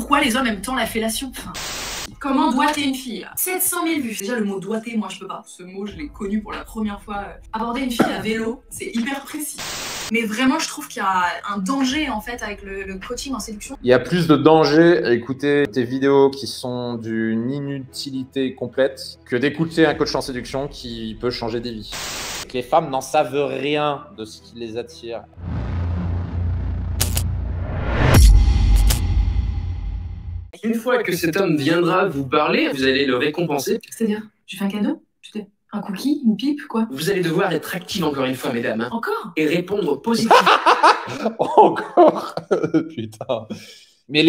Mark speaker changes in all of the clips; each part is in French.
Speaker 1: pourquoi les hommes aiment tant la fellation. Enfin, comment doigter une fille? 700 000 vues. Déjà le mot doigter, moi je peux pas. Ce mot, je l'ai connu pour la première fois. Aborder une fille à vélo, c'est hyper précis. Mais vraiment, je trouve qu'il y a un danger en fait avec le coaching en séduction.
Speaker 2: Il y a plus de danger à écouter des vidéos qui sont d'une inutilité complète que d'écouter un coach en séduction qui peut changer des vies. Les femmes n'en savent rien de ce qui les attire.
Speaker 3: Une fois que cet homme viendra vous parler, vous allez le récompenser.
Speaker 1: C'est-à-dire, tu fais un cadeau? Un cookie? Une pipe? Quoi?
Speaker 3: Vous allez devoir être active encore une fois, mesdames. Hein,
Speaker 1: Encore?
Speaker 3: et répondre positivement.
Speaker 2: Encore. Putain. Mais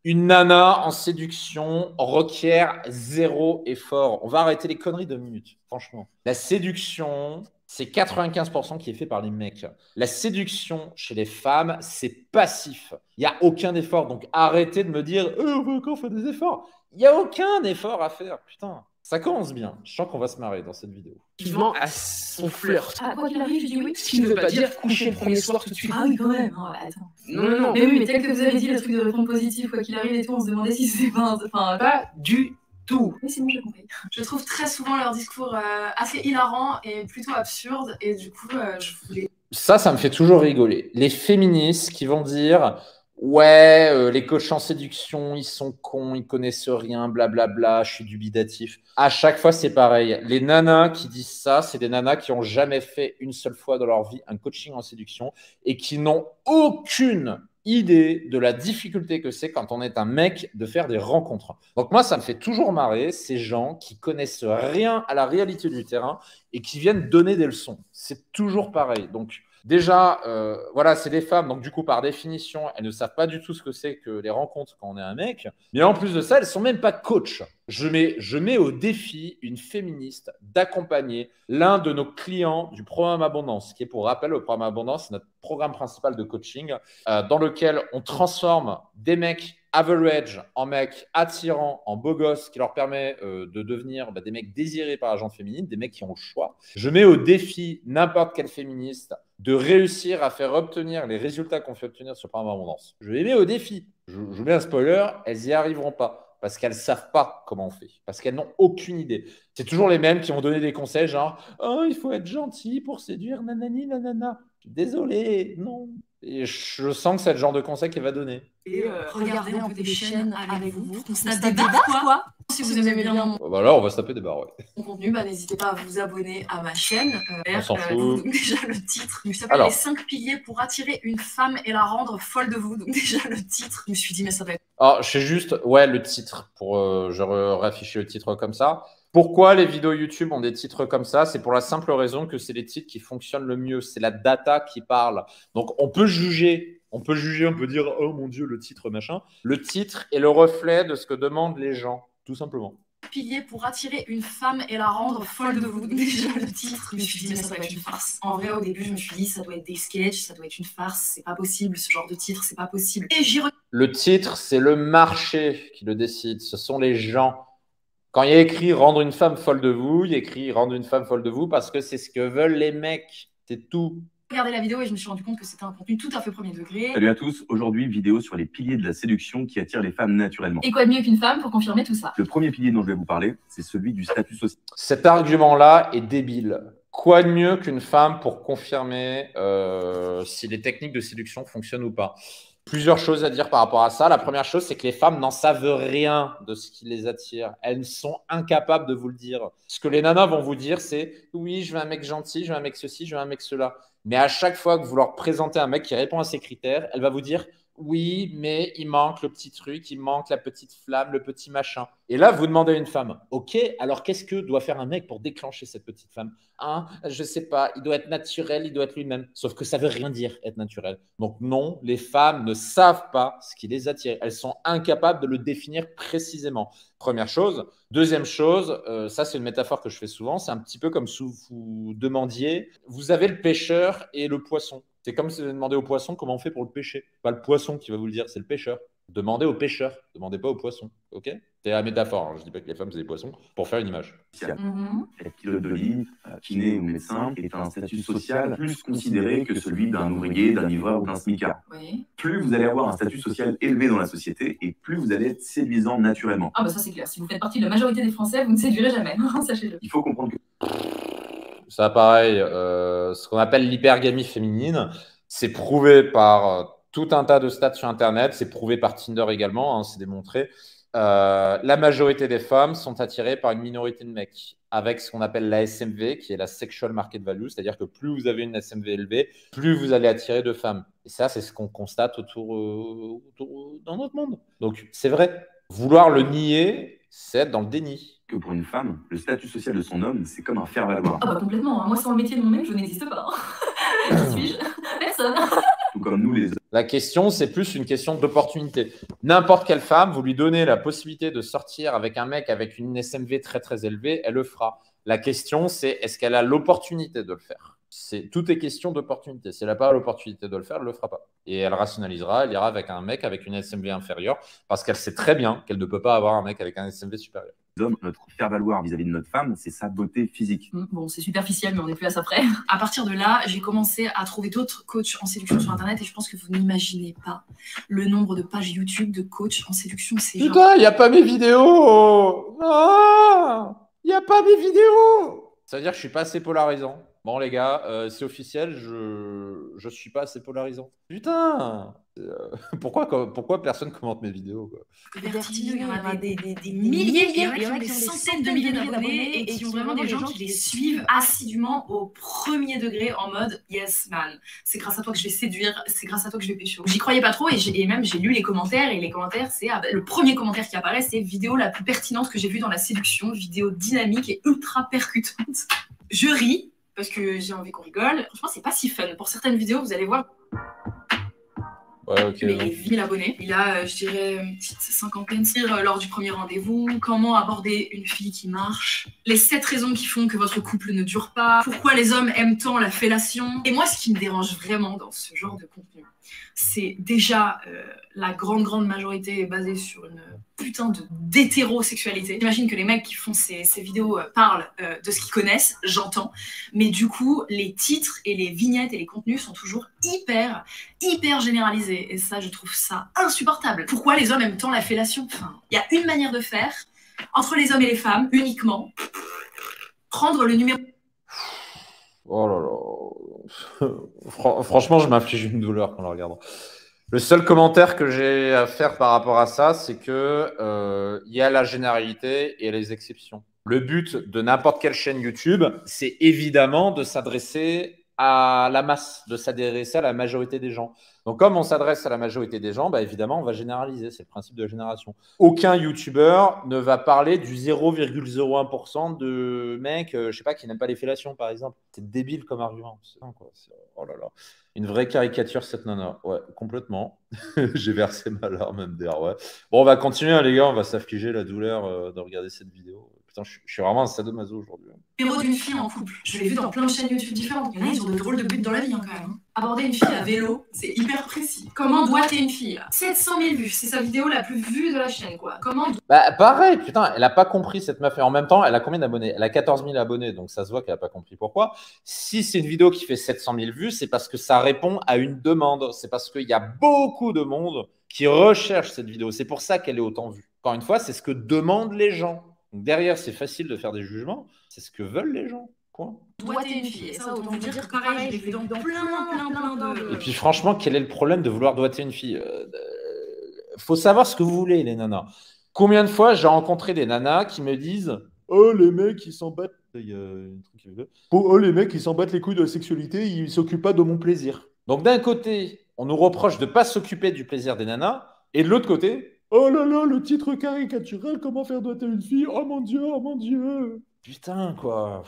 Speaker 2: une nana en séduction requiert zéro effort. On va arrêter les conneries 2 minutes, franchement. La séduction, c'est 95% qui est fait par les mecs. La séduction chez les femmes, c'est passif. Il n'y a aucun effort. Donc arrêtez de me dire on veut encore faire des efforts. Il n'y a aucun effort à faire, putain. Ça commence bien. Je sens qu'on va se marrer dans cette vidéo.
Speaker 3: Vivement à son flirt.
Speaker 1: Ah, quoi qu'il arrive, je dis oui.
Speaker 3: Ce qui ne veut pas dire coucher le premier soir tout de suite.
Speaker 1: Ah oui, quand même. Oh, attends.
Speaker 3: Non.
Speaker 1: Mais oui, mais tel que vous avez dit, le truc de répondre positif, quoi qu'il arrive et tout, on se demandait si c'était pas... Enfin,
Speaker 3: Pas du tout.
Speaker 1: mais c'est bon, j'ai compris. Je trouve très souvent leur discours assez hilarant et plutôt absurde. Et du coup, je voulais...
Speaker 2: Ça me fait toujours rigoler. Les féministes qui vont dire ouais, les coachs en séduction, ils sont cons, ils connaissent rien, blablabla, je suis dubitatif. À chaque fois, c'est pareil. Les nanas qui disent ça, c'est des nanas qui n'ont jamais fait une seule fois dans leur vie un coaching en séduction et qui n'ont aucune idée de la difficulté que c'est quand on est un mec de faire des rencontres. Donc moi, ça me fait toujours marrer ces gens qui connaissent rien à la réalité du terrain et qui viennent donner des leçons. C'est toujours pareil. Donc déjà, voilà, c'est des femmes, donc du coup, par définition, elles ne savent pas du tout ce que c'est que les rencontres quand on est un mec. Mais en plus de ça, elles ne sont même pas coach. Je mets au défi une féministe d'accompagner l'un de nos clients du programme Abondance, qui est, pour rappel, le programme Abondance, c'est notre programme principal de coaching, dans lequel on transforme des mecs average en mecs attirants, en beaux gosses, qui leur permet de devenir des mecs désirés par la gente féminine, des mecs qui ont le choix. Je mets au défi n'importe quel féministe de réussir à faire obtenir les résultats qu'on fait obtenir sur le programme Abondance. Je les mets au défi. Je vous mets un spoiler, elles n'y arriveront pas. Parce qu'elles ne savent pas comment on fait, parce qu'elles n'ont aucune idée. C'est toujours les mêmes qui vont donner des conseils genre « Oh, il faut être gentil pour séduire nanani nanana. » Désolé, non. Et je sens que c'est le genre de conseil qu'elle va donner.
Speaker 1: Et regardez un peu des chaînes avec vous. On se tape des barres, quoi. Si vous aimez bien mon
Speaker 2: Là, on va se taper des barres, ouais.
Speaker 1: contenu, n'hésitez pas à vous abonner à ma chaîne.
Speaker 2: On s'en fout.
Speaker 1: Donc déjà le titre, il s'appelle Les 5 piliers pour attirer une femme et la rendre folle de vous. Donc déjà le titre, je me suis dit mais ça va être...
Speaker 2: Alors, je sais juste, ouais, le titre, je réaffiche le titre comme ça. Pourquoi les vidéos YouTube ont des titres comme ça? C'est pour la simple raison que c'est les titres qui fonctionnent le mieux. C'est la data qui parle. Donc, on peut juger, on peut dire « Oh mon Dieu, le titre, machin ». Le titre est le reflet de ce que demandent les gens, tout simplement.
Speaker 1: Pilier pour attirer une femme et la rendre folle de vous. Donc déjà le titre, je me suis dit mais ça doit être une farce. En vrai, au début, je me suis dit ça doit être des sketchs, ça doit être une farce, c'est pas possible, ce genre de titre, c'est pas possible. Et
Speaker 2: le titre, c'est le marché qui le décide, ce sont les gens. Quand il y a écrit « Rendre une femme folle de vous », il y a écrit « Rendre une femme folle de vous » parce que c'est ce que veulent les mecs. C'est tout.
Speaker 1: Regardez la vidéo et je me suis rendu compte que c'était un contenu tout à fait premier degré.
Speaker 4: Salut à tous, aujourd'hui vidéo sur les piliers de la séduction qui attirent les femmes naturellement.
Speaker 1: Et quoi de mieux qu'une femme pour confirmer tout ça?
Speaker 4: Le premier pilier dont je vais vous parler, c'est celui du statut social.
Speaker 2: Cet argument-là est débile. Quoi de mieux qu'une femme pour confirmer si les techniques de séduction fonctionnent ou pas? Plusieurs choses à dire par rapport à ça. La première chose, c'est que les femmes n'en savent rien de ce qui les attire. Elles sont incapables de vous le dire. Ce que les nanas vont vous dire, c'est « Oui, je veux un mec gentil, je veux un mec ceci, je veux un mec cela ». Mais à chaque fois que vous leur présentez un mec qui répond à ces critères, elle va vous dire « Oui, mais il manque le petit truc, il manque la petite flamme, le petit machin ». Et là, vous demandez à une femme « Ok, alors qu'est-ce que doit faire un mec pour déclencher cette petite femme ?»« Je sais pas, il doit être naturel, il doit être lui-même. » Sauf que ça veut rien dire, être naturel. Donc non, les femmes ne savent pas ce qui les attire. Elles sont incapables de le définir précisément. Première chose. Deuxième chose, ça c'est une métaphore que je fais souvent, c'est un petit peu comme si vous demandiez, vous avez le pêcheur et le poisson. C'est comme si vous demandez au poisson comment on fait pour le pêcher. Pas le poisson qui va vous le dire, c'est le pêcheur. Demandez aux pêcheurs, demandez pas aux poissons. Ok? C'est la métaphore. Hein. Je dis pas que les femmes, c'est des poissons, pour faire une image.
Speaker 4: Être pilote de ligne, kiné ou médecin est un statut social plus considéré que celui d'un ouvrier, d'un livreur ou d'un smicard.
Speaker 1: Oui.
Speaker 4: Plus vous allez avoir un statut social élevé dans la société et plus vous allez être séduisant naturellement.
Speaker 1: Ah bah ça c'est clair, si vous faites partie de la majorité des Français, vous ne séduirez jamais, sachez-le.
Speaker 4: Il faut comprendre que
Speaker 2: Ça, pareil, ce qu'on appelle l'hypergamie féminine, c'est prouvé par tout un tas de stats sur Internet, c'est prouvé par Tinder également, hein, c'est démontré. La majorité des femmes sont attirées par une minorité de mecs, avec ce qu'on appelle la SMV, qui est la Sexual Market Value, c'est-à-dire que plus vous avez une SMV élevée, plus vous allez attirer de femmes. Et ça, c'est ce qu'on constate autour dans notre monde. Donc, c'est vrai. Vouloir le nier, c'est être dans le déni.
Speaker 4: que pour une femme, le statut social de son homme, c'est comme un faire-valoir.
Speaker 1: Ah bah complètement, hein. Moi sans le métier de mon mec, je n'existe pas. Qui suis-je? Personne.
Speaker 4: Tout comme nous les hommes.
Speaker 2: La question, c'est plus une question d'opportunité. N'importe quelle femme, vous lui donnez la possibilité de sortir avec un mec avec une SMV très très élevée, elle le fera. La question, c'est est-ce qu'elle a l'opportunité de le faire? Tout est question d'opportunité. Si elle n'a pas l'opportunité de le faire, elle ne le fera pas. Et elle rationalisera, elle ira avec un mec avec une SMV inférieure parce qu'elle sait très bien qu'elle ne peut pas avoir un mec avec un SMV supérieur.
Speaker 4: Hommes, notre faire-valoir vis-à-vis de notre femme, c'est sa beauté physique.
Speaker 1: Bon, c'est superficiel, mais on n'est plus à ça près. À partir de là, j'ai commencé à trouver d'autres coachs en séduction sur Internet et je pense que vous n'imaginez pas le nombre de pages YouTube de coachs en séduction. C'est genre...
Speaker 2: Putain, il n'y a pas mes vidéos! Ah, il n'y a pas mes vidéos! Ça veut dire que je suis pas assez polarisant. Bon, les gars, c'est officiel, je suis pas assez polarisant. Putain! Pourquoi personne commente mes vidéos, quoi?
Speaker 1: Vertigineux, il y en a des milliers, il y en a qui ont des centaines de milliers d'abonnés et qui ont vraiment des gens qui les suivent assidûment au premier degré en mode yes man, c'est grâce à toi que je vais séduire, c'est grâce à toi que je vais pécho. J'y croyais pas trop et même j'ai lu les commentaires et les commentaires c'est le premier commentaire qui apparaît, c'est vidéo la plus pertinente que j'ai vue dans la séduction, vidéo dynamique et ultra percutante. Je ris parce que j'ai envie qu'on rigole. Franchement, c'est pas si fun. Pour certaines vidéos, vous allez voir.
Speaker 2: Ouais, ok.
Speaker 1: Mais il est 1000 abonnés. Il a, je dirais, une petite cinquantaine lors du premier rendez-vous. Comment aborder une fille qui marche. Les 7 raisons qui font que votre couple ne dure pas. Pourquoi les hommes aiment tant la fellation. Et moi, ce qui me dérange vraiment dans ce genre de contenu, c'est déjà la grande majorité est basée sur une putain d'hétérosexualité. J'imagine que les mecs qui font ces vidéos parlent de ce qu'ils connaissent, j'entends. Mais du coup, les titres et les vignettes et les contenus sont toujours hyper généralisés. Et ça, je trouve ça insupportable. Pourquoi les hommes aiment tant la fellation? Enfin, il y a une manière de faire, entre les hommes et les femmes, uniquement. Prendre le numéro...
Speaker 2: Oh là là. Franchement, je m'inflige une douleur quand on le regarde. Le seul commentaire que j'ai à faire par rapport à ça, c'est que y a la généralité et les exceptions. Le but de n'importe quelle chaîne YouTube, c'est évidemment de s'adresser à la masse, de s'adresser à la majorité des gens. Donc, comme on s'adresse à la majorité des gens, bah, évidemment, on va généraliser. C'est le principe de la génération. Aucun YouTuber ne va parler du 0,01% de mecs, je sais pas, qui n'aiment pas les fellations, par exemple. C'est débile comme argument. Oh là là. Une vraie caricature, cette nana. Ouais, complètement. J'ai versé ma larme MDR, ouais. Bon, on va continuer, hein, les gars. On va s'affliger la douleur de regarder cette vidéo. Putain, je suis vraiment un sadomaso aujourd'hui.
Speaker 1: Numéro d'une fille en couple. Je l'ai vu dans plein de chaînes YouTube différentes. Il y en a, ils ont de drôles de buts dans la vie, hein, quand même. Aborder une fille à vélo, c'est hyper précis. Comment doigter une fille? 700 000 vues, c'est sa vidéo la plus vue de la chaîne, quoi. Comment...
Speaker 2: Bah, pareil, putain, elle a pas compris cette meuf. Et en même temps, elle a combien d'abonnés? Elle a 14 000 abonnés, donc ça se voit qu'elle a pas compris pourquoi. Si c'est une vidéo qui fait 700 000 vues, c'est parce que ça répond à une demande. C'est parce qu'il y a beaucoup de monde qui recherche cette vidéo. C'est pour ça qu'elle est autant vue. Encore une fois, c'est ce que demandent les gens. Donc derrière, c'est facile de faire des jugements. C'est ce que veulent les gens. Quoi.
Speaker 1: Doigter une fille. Et ça, autant vous dire que pareil, je l'ai vu dans plein de...
Speaker 2: Et puis franchement, quel est le problème de vouloir doigter une fille? Faut savoir ce que vous voulez, les nanas. Combien de fois j'ai rencontré des nanas qui me disent « Oh, les mecs, ils s'en battent... » Oh, les mecs, ils s'en battent les couilles de la sexualité, ils s'occupent pas de mon plaisir. Donc d'un côté, on nous reproche de ne pas s'occuper du plaisir des nanas, et de l'autre côté, oh là là, le titre caricatural, comment faire doigter une fille? Oh mon Dieu, oh mon Dieu. Putain, quoi.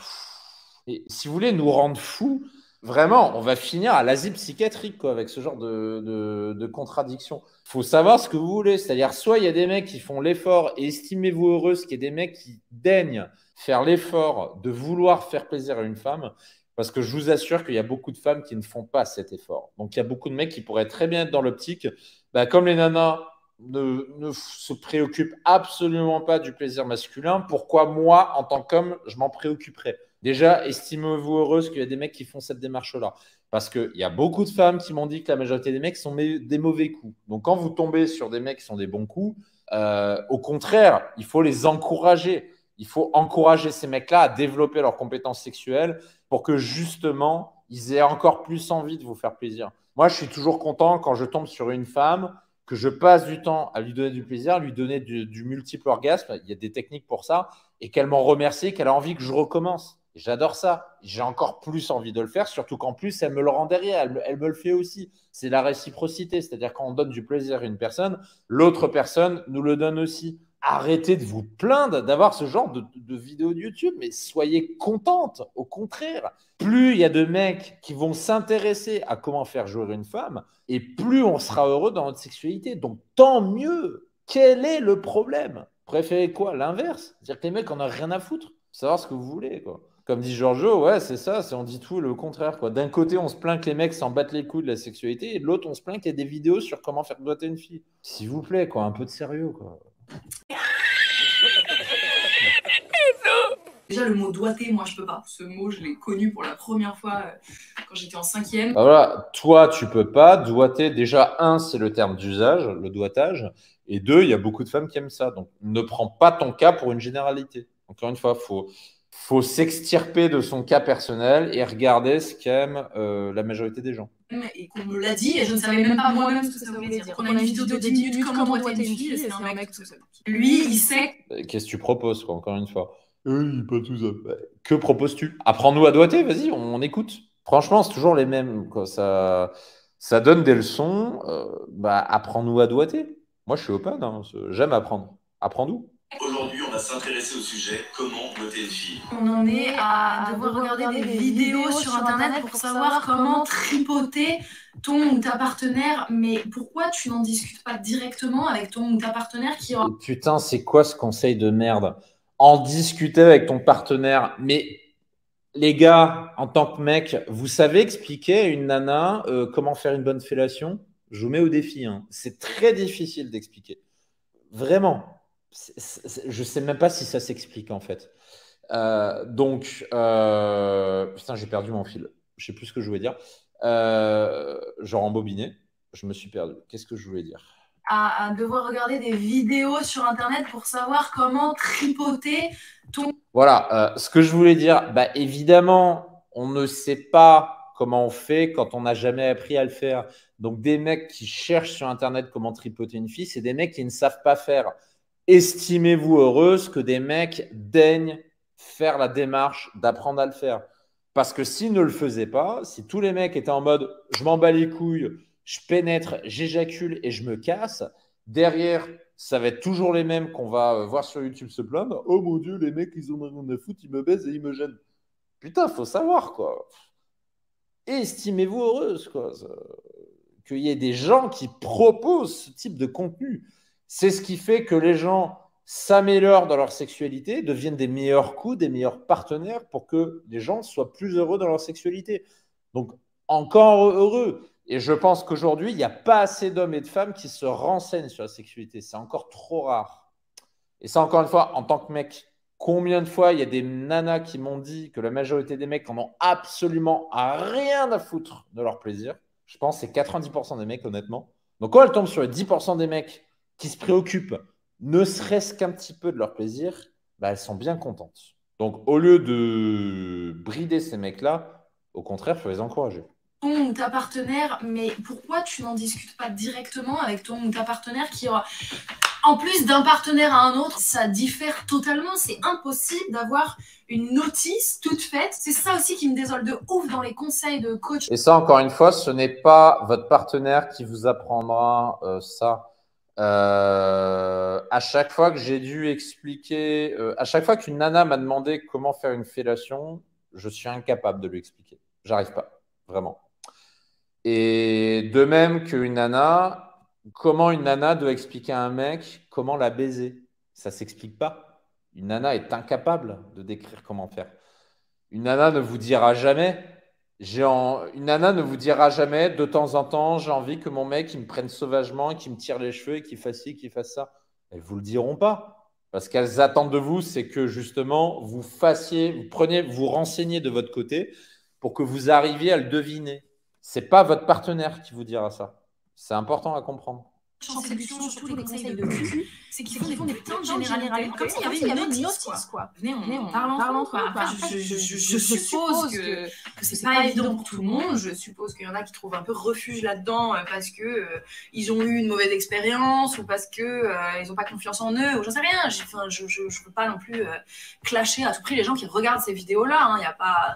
Speaker 2: Et si vous voulez nous rendre fous, vraiment, on va finir à l'asile psychiatrique, quoi, avec ce genre de contradiction. Il faut savoir ce que vous voulez. C'est-à-dire, soit il y a des mecs qui font l'effort, et estimez-vous heureuse qu'il y ait des mecs qui daignent faire l'effort de vouloir faire plaisir à une femme, parce que je vous assure qu'il y a beaucoup de femmes qui ne font pas cet effort. Donc, il y a beaucoup de mecs qui pourraient très bien être dans l'optique, bah, comme les nanas, ne se préoccupe absolument pas du plaisir masculin, pourquoi moi, en tant qu'homme, je m'en préoccuperais? Déjà, estimez-vous heureuse qu'il y a des mecs qui font cette démarche-là. Parce qu'il y a beaucoup de femmes qui m'ont dit que la majorité des mecs sont des mauvais coups. Donc, quand vous tombez sur des mecs qui sont des bons coups, au contraire, il faut les encourager. Il faut encourager ces mecs-là à développer leurs compétences sexuelles pour que justement, ils aient encore plus envie de vous faire plaisir. Moi, je suis toujours content quand je tombe sur une femme, que je passe du temps à lui donner du plaisir, lui donner du multiple orgasme. Il y a des techniques pour ça. Et qu'elle m'en remercie, qu'elle a envie que je recommence. J'adore ça. J'ai encore plus envie de le faire, surtout qu'en plus, elle me le rend derrière. Elle me le fait aussi. C'est la réciprocité. C'est-à-dire quand on donne du plaisir à une personne, l'autre personne nous le donne aussi. Arrêtez de vous plaindre d'avoir ce genre de vidéos de YouTube, mais soyez contente. Au contraire, plus il y a de mecs qui vont s'intéresser à comment faire jouer une femme, et plus on sera heureux dans notre sexualité. Donc, tant mieux. Quel est le problème? Préférez quoi? L'inverse? C'est-à-dire que les mecs en ont rien à foutre. Savoir ce que vous voulez, quoi. Comme dit Giorgio, ouais, c'est ça, on dit tout le contraire, quoi. D'un côté, on se plaint que les mecs s'en battent les couilles de la sexualité, et de l'autre, on se plaint qu'il y a des vidéos sur comment faire doigter une fille. S'il vous plaît, quoi, un peu de sérieux, quoi.
Speaker 1: Déjà, le mot doigté, moi, je peux pas. Ce mot, je l'ai connu pour la première fois quand j'étais en 5e.
Speaker 2: Bah voilà, toi, tu peux pas. Doigter, déjà, un, c'est le terme d'usage, le doigtage. Et deux, il y a beaucoup de femmes qui aiment ça. Donc, ne prends pas ton cas pour une généralité. Encore une fois, faut s'extirper de son cas personnel et regarder ce qu'aime la majorité des gens.
Speaker 1: Et qu'on me l'a dit, et je ne savais même pas moi-même ce que ça voulait dire. On a une vidéo de 10 minutes, comment doigter une fille, et c'est un mec tout seul. Lui, il sait.
Speaker 2: Qu'est-ce que tu proposes, quoi, encore une fois? Oui, pas tout ça. Que proposes-tu? Apprends-nous à doigter, vas-y, on écoute. Franchement, c'est toujours les mêmes, quoi. Ça donne des leçons. Apprends-nous à doigter. Moi, je suis open, hein. J'aime apprendre. Apprends-nous.
Speaker 5: Aujourd'hui, on va s'intéresser au sujet comment doigter une fille.
Speaker 1: On en est à devoir regarder des vidéos sur Internet pour savoir comment tripoter ton ou ta partenaire. Mais pourquoi tu n'en discutes pas directement avec ton ou ta partenaire qui aura...
Speaker 2: Putain, c'est quoi ce conseil de merde? En discuter avec ton partenaire. Mais les gars, en tant que mec, vous savez expliquer à une nana comment faire une bonne fellation? Je vous mets au défi, hein. C'est très difficile d'expliquer. Vraiment. Je ne sais même pas si ça s'explique en fait. Putain, j'ai perdu mon fil. Je ne sais plus ce que je voulais dire. Genre embobiné. Je me suis perdu. Qu'est-ce que je voulais dire?
Speaker 1: À devoir regarder des vidéos sur Internet pour savoir comment tripoter ton...
Speaker 2: Voilà, ce que je voulais dire, évidemment, on ne sait pas comment on fait quand on n'a jamais appris à le faire. Donc, des mecs qui cherchent sur Internet comment tripoter une fille, c'est des mecs qui ne savent pas faire. Estimez-vous heureuse que des mecs daignent faire la démarche d'apprendre à le faire. Parce que s'ils ne le faisaient pas, si tous les mecs étaient en mode « je m'en bats les couilles », je pénètre, j'éjacule et je me casse. Derrière, ça va être toujours les mêmes qu'on va voir sur YouTube se plaindre. Oh mon Dieu, les mecs, ils ont rien à foutre, ils me baisent et ils me gênent. Putain, faut savoir, quoi. Estimez-vous heureuse, quoi. Qu'il y ait des gens qui proposent ce type de contenu. C'est ce qui fait que les gens s'améliorent dans leur sexualité, deviennent des meilleurs coups, des meilleurs partenaires pour que les gens soient plus heureux dans leur sexualité. Donc, encore heureux. Et je pense qu'aujourd'hui, il n'y a pas assez d'hommes et de femmes qui se renseignent sur la sexualité. C'est encore trop rare. Et ça, encore une fois, en tant que mec, combien de fois il y a des nanas qui m'ont dit que la majorité des mecs en ont absolument rien à foutre de leur plaisir? Je pense que c'est 90% des mecs, honnêtement. Donc, quand elles tombent sur les 10% des mecs qui se préoccupent, ne serait-ce qu'un petit peu de leur plaisir, elles sont bien contentes. Donc, au lieu de brider ces mecs-là, au contraire, il faut les encourager.
Speaker 1: Ton ou ta partenaire, mais pourquoi tu n'en discutes pas directement avec ton ou ta partenaire qui aura... En plus d'un partenaire à un autre, ça diffère totalement. C'est impossible d'avoir une notice toute faite. C'est ça aussi qui me désole de ouf dans les conseils de coach.
Speaker 2: Et ça, encore une fois, ce n'est pas votre partenaire qui vous apprendra ça. À chaque fois que j'ai dû expliquer, à chaque fois qu'une nana m'a demandé comment faire une fellation, je suis incapable de lui expliquer. J'arrive pas, vraiment. Et de même qu'une nana, comment une nana doit expliquer à un mec comment la baiser? Ça s'explique pas. Une nana est incapable de décrire comment faire. Une nana ne vous dira jamais Une nana ne vous dira jamais, de temps en temps, j'ai envie que mon mec il me prenne sauvagement, qu'il me tire les cheveux et qu'il fasse ci, qu'il fasse ça. Elles vous le diront pas. Parce qu'elles attendent de vous, c'est que justement, vous vous renseignez de votre côté pour que vous arriviez à le deviner. C'est pas votre partenaire qui vous dira ça. C'est important à comprendre.
Speaker 1: En séduction, surtout les conseils de cul, c'est qu'ils font des putains de généralités. Comme s'il y avait une notice, quoi. Venez, on parle entre eux. Après, je suppose que c'est pas évident pour tout le monde. Je suppose qu'il y en a qui trouvent un peu refuge là-dedans parce que ils ont eu une mauvaise expérience ou parce que ils ont pas confiance en eux ou j'en sais rien. Je veux pas non plus clasher à tout prix les gens qui regardent ces vidéos-là. Hein. Y a pas,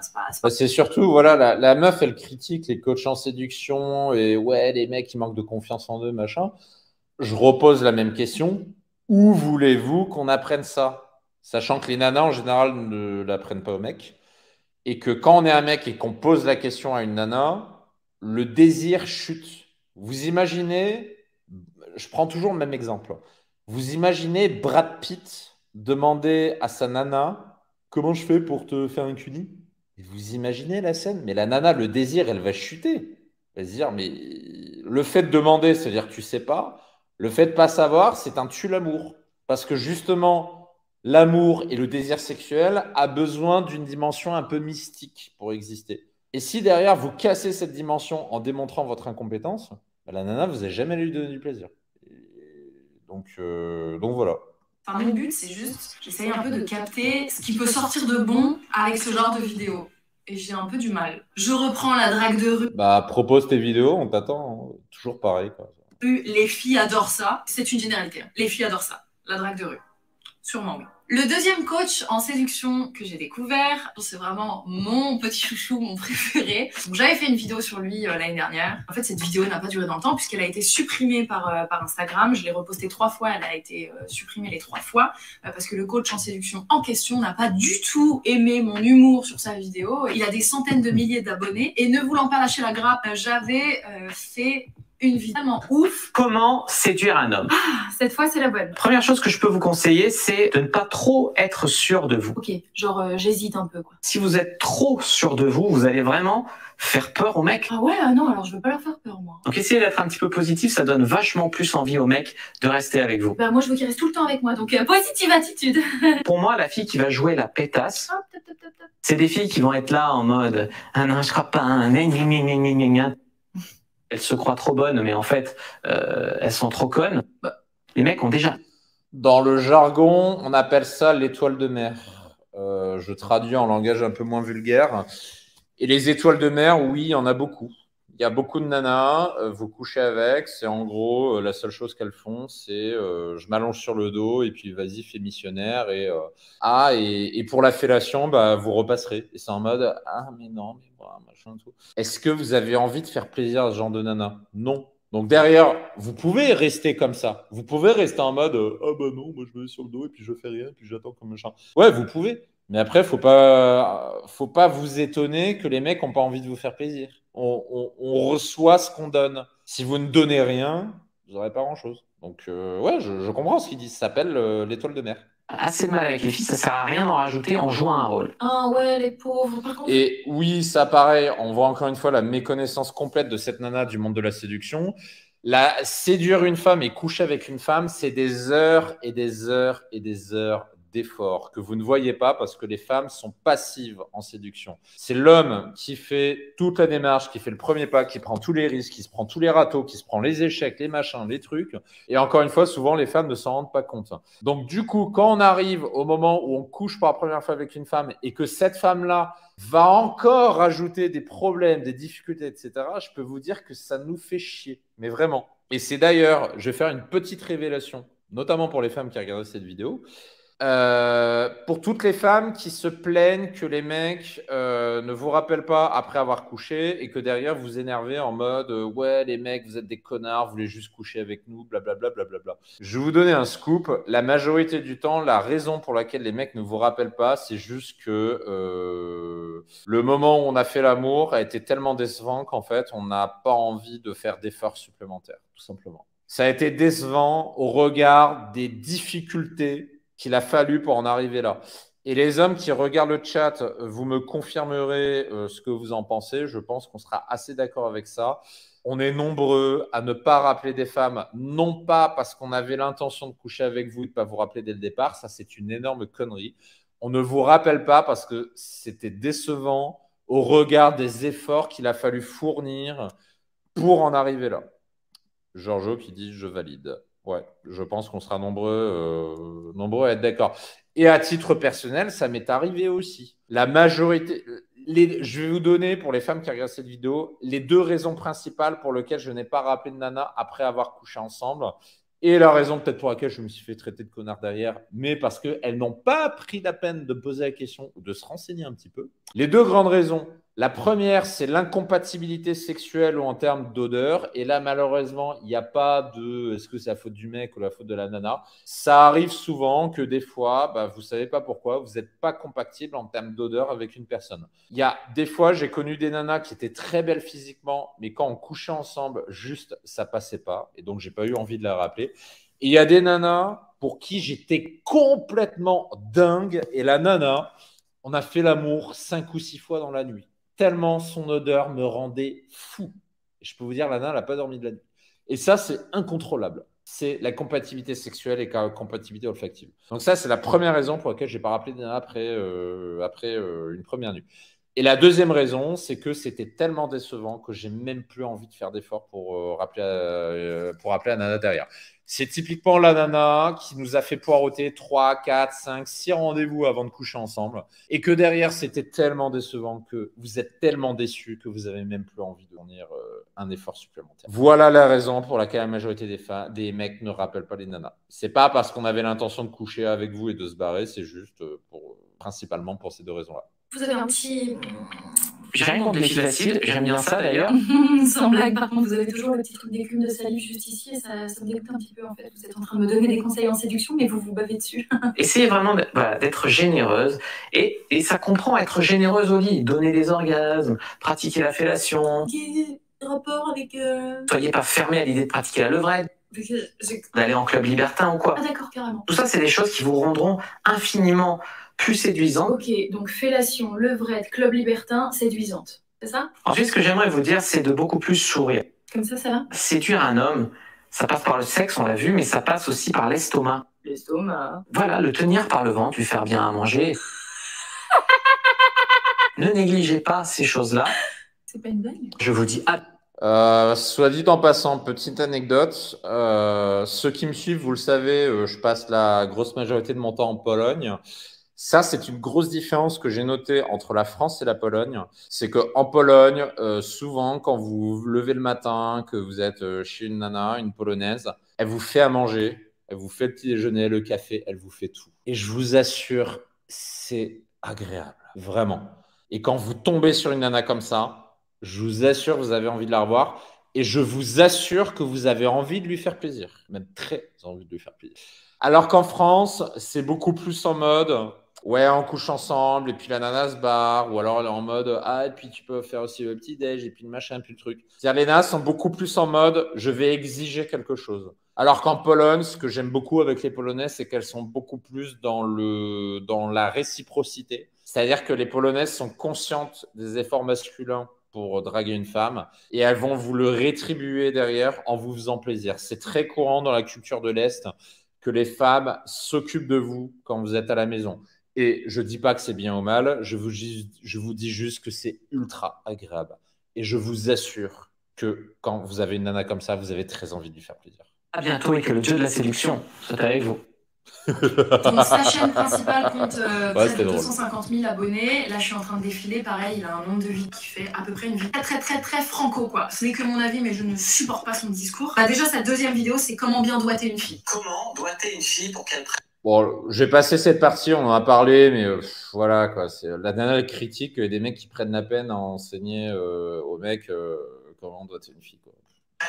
Speaker 2: c'est surtout, voilà, la meuf, elle critique les coachs en séduction et ouais, les mecs, ils manquent de confiance en eux, machin. Je repose la même question. Où voulez-vous qu'on apprenne ça? Sachant que les nanas, en général, ne l'apprennent pas aux mecs. Et que quand on est un mec et qu'on pose la question à une nana, le désir chute. Vous imaginez, je prends toujours le même exemple. Vous imaginez Brad Pitt demander à sa nana comment je fais pour te faire un cuni? Vous imaginez la scène? Mais la nana, le désir, elle va chuter. Elle va se dire, mais le fait de demander, c'est-à-dire que tu sais pas. Le fait de ne pas savoir, c'est un tue l'amour. Parce que justement, l'amour et le désir sexuel a besoin d'une dimension un peu mystique pour exister. Et si derrière, vous cassez cette dimension en démontrant votre incompétence, bah, la nana, vous n'avez jamais lui donné du plaisir. Donc voilà.
Speaker 1: Enfin, mon but, c'est juste, j'essaye un peu de capter ce qui peut sortir de bon avec ce genre de vidéo. Et j'ai un peu du mal. Je reprends la drague de rue.
Speaker 2: Bah, propose tes vidéos, on t'attend. Hein. Toujours pareil, quoi.
Speaker 1: Les filles adorent ça. C'est une généralité. Les filles adorent ça. La drague de rue. Sûrement, oui. Le deuxième coach en séduction que j'ai découvert, c'est vraiment mon petit chouchou, mon préféré. Donc j'avais fait une vidéo sur lui l'année dernière. En fait, cette vidéo n'a pas duré dans le temps puisqu'elle a été supprimée par Instagram. Je l'ai repostée 3 fois, elle a été supprimée les 3 fois parce que le coach en séduction en question n'a pas du tout aimé mon humour sur sa vidéo. Il a des centaines de milliers d'abonnés et ne voulant pas lâcher la grappe, j'avais fait une vie tellement ouf.
Speaker 6: Comment séduire un homme?
Speaker 1: Cette fois, c'est la bonne.
Speaker 6: Première chose que je peux vous conseiller, c'est de ne pas trop être sûr de vous.
Speaker 1: Ok, genre j'hésite un peu, quoi.
Speaker 6: Si vous êtes trop sûr de vous, vous allez vraiment faire peur aux mecs.
Speaker 1: Ah ouais, non, alors je veux pas leur faire peur, moi.
Speaker 6: Donc essayez d'être un petit peu positif, ça donne vachement plus envie aux mecs de rester avec vous.
Speaker 1: Bah moi, je veux qu'ils restent tout le temps avec moi, donc positive attitude.
Speaker 6: Pour moi, la fille qui va jouer la pétasse, c'est des filles qui vont être là en mode « Ah non, je crois pas, elles se croient trop bonnes, mais en fait, elles sont trop connes. » Les mecs ont déjà...
Speaker 2: Dans le jargon, on appelle ça l'étoile de mer. Je traduis en langage un peu moins vulgaire. Et les étoiles de mer, oui, il y en a beaucoup. Il y a beaucoup de nanas, vous couchez avec, c'est en gros, la seule chose qu'elles font, c'est je m'allonge sur le dos et puis vas-y, fais missionnaire. Et pour la fellation, bah, vous repasserez. Et c'est en mode, ah mais non, mais voilà, machin tout. Est-ce que vous avez envie de faire plaisir à ce genre de nana? Non. Donc derrière, vous pouvez rester comme ça. Vous pouvez rester en mode ah bah non, moi je me mets sur le dos et puis je fais rien, puis j'attends comme machin. Ouais, vous pouvez. Mais après, faut pas vous étonner que les mecs n'ont pas envie de vous faire plaisir. On reçoit ce qu'on donne. Si vous ne donnez rien, vous n'aurez pas grand-chose. Donc ouais, je comprends ce qu'ils disent. Ça s'appelle l'étoile de mer.
Speaker 6: Assez mal avec les filles, ça sert à rien d'en rajouter en jouant un rôle.
Speaker 1: Ah ouais, les pauvres. Par contre...
Speaker 2: Et oui, ça pareil, on voit encore une fois la méconnaissance complète de cette nana du monde de la séduction. Séduire une femme et coucher avec une femme, c'est des heures et des heures et des heures d'efforts que vous ne voyez pas parce que les femmes sont passives en séduction. C'est l'homme qui fait toute la démarche, qui fait le premier pas, qui prend tous les risques, qui se prend tous les râteaux, qui se prend les échecs, les machins, les trucs. Et encore une fois, souvent, les femmes ne s'en rendent pas compte. Donc, du coup, quand on arrive au moment où on couche pour la première fois avec une femme et que cette femme-là va encore rajouter des problèmes, des difficultés, etc., je peux vous dire que ça nous fait chier. Mais vraiment. Et c'est d'ailleurs, je vais faire une petite révélation, notamment pour les femmes qui regardent cette vidéo. Pour toutes les femmes qui se plaignent que les mecs ne vous rappellent pas après avoir couché et que derrière vous énervez en mode ouais les mecs vous êtes des connards, vous voulez juste coucher avec nous, blablabla. Blablabla. Je vais vous donner un scoop. La majorité du temps, la raison pour laquelle les mecs ne vous rappellent pas, c'est juste que le moment où on a fait l'amour a été tellement décevant qu'en fait on n'a pas envie de faire d'efforts supplémentaires, tout simplement. Ça a été décevant au regard des difficultés qu'il a fallu pour en arriver là. Et les hommes qui regardent le chat, vous me confirmerez ce que vous en pensez. Je pense qu'on sera assez d'accord avec ça. On est nombreux à ne pas rappeler des femmes, non pas parce qu'on avait l'intention de coucher avec vous et de ne pas vous rappeler dès le départ. Ça, c'est une énorme connerie. On ne vous rappelle pas parce que c'était décevant au regard des efforts qu'il a fallu fournir pour en arriver là. Giorgio qui dit « je valide ». Ouais, je pense qu'on sera nombreux à être d'accord. Et à titre personnel, ça m'est arrivé aussi. La majorité... je vais vous donner, pour les femmes qui regardent cette vidéo, les 2 raisons principales pour lesquelles je n'ai pas rappelé de nana après avoir couché ensemble. Et la raison peut-être pour laquelle je me suis fait traiter de connard derrière, mais parce qu'elles n'ont pas pris la peine de poser la question ou de se renseigner un petit peu. Les 2 grandes raisons. La première, c'est l'incompatibilité sexuelle ou en termes d'odeur. Et là, malheureusement, il n'y a pas de est-ce que c'est la faute du mec ou la faute de la nana. Ça arrive souvent que des fois, vous ne savez pas pourquoi, vous n'êtes pas compatible en termes d'odeur avec une personne. Il y a des fois, j'ai connu des nanas qui étaient très belles physiquement, mais quand on couchait ensemble, juste, ça passait pas. Et donc, j'ai pas eu envie de la rappeler. Et il y a des nanas pour qui j'étais complètement dingue. Et la nana, on a fait l'amour 5 ou 6 fois dans la nuit. Tellement son odeur me rendait fou. Et je peux vous dire, la nana, elle n'a pas dormi de la nuit. Et ça, c'est incontrôlable. C'est la compatibilité sexuelle et la compatibilité olfactive. Donc ça, c'est la première raison pour laquelle je n'ai pas rappelé Nana après une première nuit. Et la deuxième raison, c'est que c'était tellement décevant que j'ai même plus envie de faire d'efforts pour rappeler à Nana derrière. C'est typiquement la nana qui nous a fait poireauter 3, 4, 5, 6 rendez-vous avant de coucher ensemble. Et que derrière, c'était tellement décevant que vous êtes tellement déçus que vous n'avez même plus envie de fournir un effort supplémentaire. Voilà la raison pour laquelle la majorité des mecs ne rappellent pas les nanas. C'est pas parce qu'on avait l'intention de coucher avec vous et de se barrer, c'est juste principalement pour ces 2 raisons-là.
Speaker 1: Vous avez un petit...
Speaker 6: J'ai rien contre les filles acides, j'aime bien ça d'ailleurs.
Speaker 1: Sans blague, par contre, vous avez toujours le petit truc d'écume de salive juste ici et ça me dégoûte un petit peu en fait. Vous êtes en train de me donner des conseils en séduction, mais vous vous bavez dessus.
Speaker 6: Essayez vraiment d'être généreuse et ça comprend être généreuse au lit, donner des orgasmes, pratiquer la fellation.
Speaker 1: Quel rapport avec...
Speaker 6: Soyez pas fermé à l'idée de pratiquer la levrette, d'aller en club libertin ou quoi.
Speaker 1: Ah d'accord, carrément.
Speaker 6: Tout ça, c'est des choses qui vous rendront infiniment plus séduisante.
Speaker 1: Ok, donc fellation, levrette, club libertin, séduisante. C'est ça?
Speaker 6: Ensuite, ce que j'aimerais vous dire, c'est de beaucoup plus sourire.
Speaker 1: Comme ça va?
Speaker 6: Séduire un homme, ça passe par le sexe, on l'a vu, mais ça passe aussi par l'estomac.
Speaker 1: L'estomac.
Speaker 6: Voilà, le tenir par le ventre, lui faire bien à manger. Ne négligez pas ces choses-là.
Speaker 1: C'est pas une blague?
Speaker 6: Je vous dis
Speaker 2: soit dit en passant, petite anecdote, ceux qui me suivent, vous le savez, je passe la grosse majorité de mon temps en Pologne. Ça, c'est une grosse différence que j'ai notée entre la France et la Pologne. C'est qu'en Pologne, souvent, quand vous vous levez le matin, que vous êtes chez une nana, une Polonaise, elle vous fait à manger, elle vous fait le petit déjeuner, le café, elle vous fait tout. Et je vous assure, c'est agréable, vraiment. Et quand vous tombez sur une nana comme ça, je vous assure, vous avez envie de la revoir. Et je vous assure que vous avez envie de lui faire plaisir, même très envie de lui faire plaisir. Alors qu'en France, c'est beaucoup plus en mode... Ouais, on couche ensemble, et puis la nana se barre, ou alors elle est en mode ah, et puis tu peux faire aussi le petit déj, et puis le machin, puis le truc. C'est-à-dire, les nanas sont beaucoup plus en mode je vais exiger quelque chose. Alors qu'en Pologne, ce que j'aime beaucoup avec les Polonaises, c'est qu'elles sont beaucoup plus dans la réciprocité. C'est-à-dire que les Polonaises sont conscientes des efforts masculins pour draguer une femme, et elles vont vous le rétribuer derrière en vous faisant plaisir. C'est très courant dans la culture de l'Est que les femmes s'occupent de vous quand vous êtes à la maison. Et je ne dis pas que c'est bien ou mal, je vous dis juste que c'est ultra agréable. Et je vous assure que quand vous avez une nana comme ça, vous avez très envie de lui faire plaisir.
Speaker 6: à bientôt et que le dieu de la séduction soit avec vous.
Speaker 1: Donc sa chaîne principale compte près de
Speaker 2: drôle.
Speaker 1: 250 000 abonnés. Là je suis en train de défiler, pareil, il a un nombre de vues qui fait à peu près une vie très franco quoi. Ce n'est que mon avis mais je ne supporte pas son discours. Déjà sa deuxième vidéo c'est comment bien doigter une fille.
Speaker 5: Comment doigter une fille pour qu'elle prenne...
Speaker 2: Bon, j'ai passé cette partie, on en a parlé, mais voilà quoi. C'est la dernière critique des mecs qui prennent la peine à enseigner aux mecs comment doigter une fille quoi.